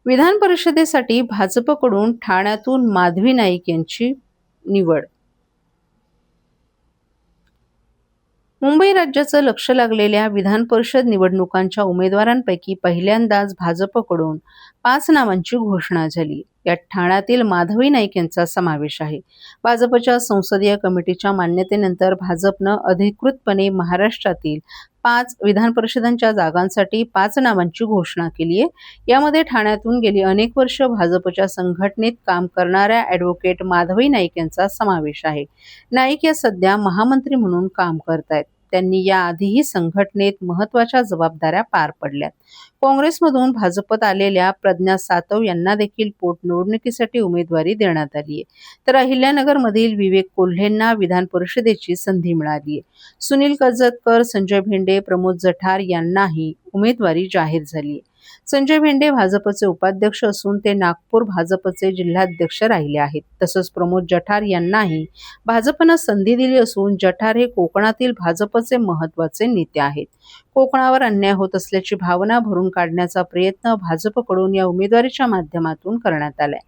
विधान परिषदेसाठी भाजपकडून ठाण्यातून माधवी नाईक यांची निवड. मुंबई राज्याचं लक्ष लागलेल्या विधान परिषद निवडणुकांच्या उमेदवारांपैकी पहिल्यांदाच भाजपकडून 5 नावांची घोषणा झाली. यात ठाण्यातील माधवी नाईक यांचा समावेश आहे. भाजपच्या संसदीय कमिटीच्या मान्यतेनंतर भाजपनं अधिकृतपणे महाराष्ट्रातील 5 विधान परिषदांच्या जागांसाठी 5 नावांची घोषणा केली आहे. यामध्ये ठाण्यातून गेली अनेक वर्ष भाजपच्या संघटनेत काम करणाऱ्या ॲडव्होकेट माधवी नाईक यांचा समावेश आहे. नाईक या सध्या महामंत्री म्हणून काम करतायत. त्यांनी याआधीही संघटनेत महत्त्वाच्या जबाबदाऱ्या पार पडल्यात. काँग्रेसमधून भाजपत आलेल्या प्रज्ञा सातव यांना देखील पोटनिवडणुकीसाठी उमेदवारी देण्यात आली आहे. तर अहिल्यानगरमधील विवेक कोल्हेंना विधान परिषदेची संधी मिळाली आहे. सुनील कर्जतकर, संजय भेंडे, प्रमोद जठार यांनाही उमेदवारी जाहीर झाली आहे. संजय भेंडे भाजपचे उपाध्यक्ष असून ते नागपूर भाजपचे जिल्हाध्यक्ष राहिले आहेत. तसंच प्रमोद जठार यांनाही भाजपनं संधी दिली असून जठार हे कोकणातील भाजपचे महत्त्वाचे नेते आहेत. कोकणावर अन्याय होत असल्याची भावना भरून काढण्याचा प्रयत्न भाजपकडून या उमेदवारीच्या माध्यमातून करण्यात आलाय.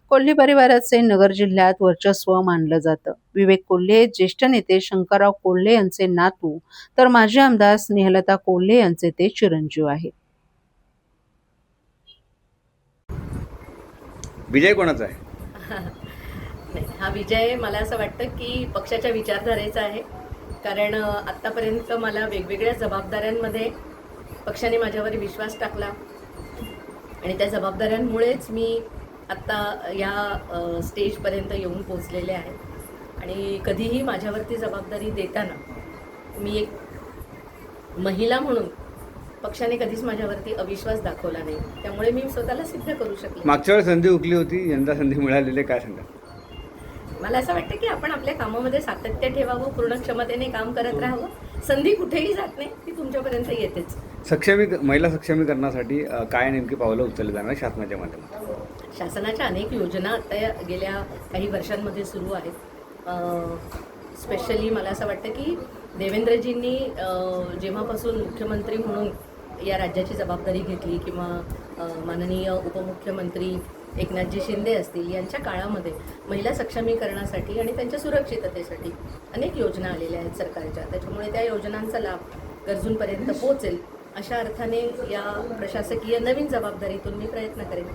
कोल्हे परिवाराचे नगर जिल्ह्यात वर्चस्व मानलं जातं. विवेक कोल्हे ज्येष्ठ नेते शंकरराव कोल्हे यांचे नातू तर माजी आमदार स्नेहलता कोल्हे यांचे ते चिरंजीव आहेत. विजय कोणाचा आहे? नाही, हा विजय मला असं वाटतं की पक्षाच्या विचारधारेचा आहे. कारण आत्तापर्यंत मला वेगवेगळ्या जबाबदाऱ्यांमध्ये पक्षाने माझ्यावर विश्वास टाकला आणि त्या जबाबदाऱ्यांमुळेच मी आत्ता या स्टेजपर्यंत येऊन पोचलेले आहे. आणि कधीही माझ्यावरती जबाबदारी देताना मी एक महिला म्हणून पक्षाने कधीच माझ्यावरती अविश्वास दाखवला नाही. त्यामुळे मी स्वतःला सिद्ध करू शकले. मागच्या वेळेस संधी हुकली होती, यंदा संधी मिळालेली, काय सांगा? मला असं वाटतं की आपण आपल्या कामामध्ये सातत्य ठेवावं, पूर्ण क्षमतेने काम करत राहावं. संधी कुठेही जात नाही, ती तुमच्यापर्यंत येतेच. महिला सक्षमीकरणासाठी काय नेमकी पावलं उचलली जाणार शासनाच्या माध्यमातून? शासनाच्या अनेक योजना आता गेल्या काही वर्षांमध्ये सुरू आहेत. स्पेशली मला असं वाटतं की देवेंद्रजींनी जेव्हापासून मुख्यमंत्री म्हणून या राज्याची जबाबदारी घेतली किंवा माननीय उपमुख्यमंत्री एकनाथजी शिंदे असतील यांच्या काळामध्ये महिला सक्षमीकरणासाठी आणि त्यांच्या सुरक्षिततेसाठी अनेक योजना आलेल्या आहेत सरकारच्या. त्याच्यामुळे त्या योजनांचा लाभ गरजूंपर्यंत पोहोचेल अशा अर्थाने या प्रशासकीय नवीन जबाबदारीतून मी प्रयत्न करेन.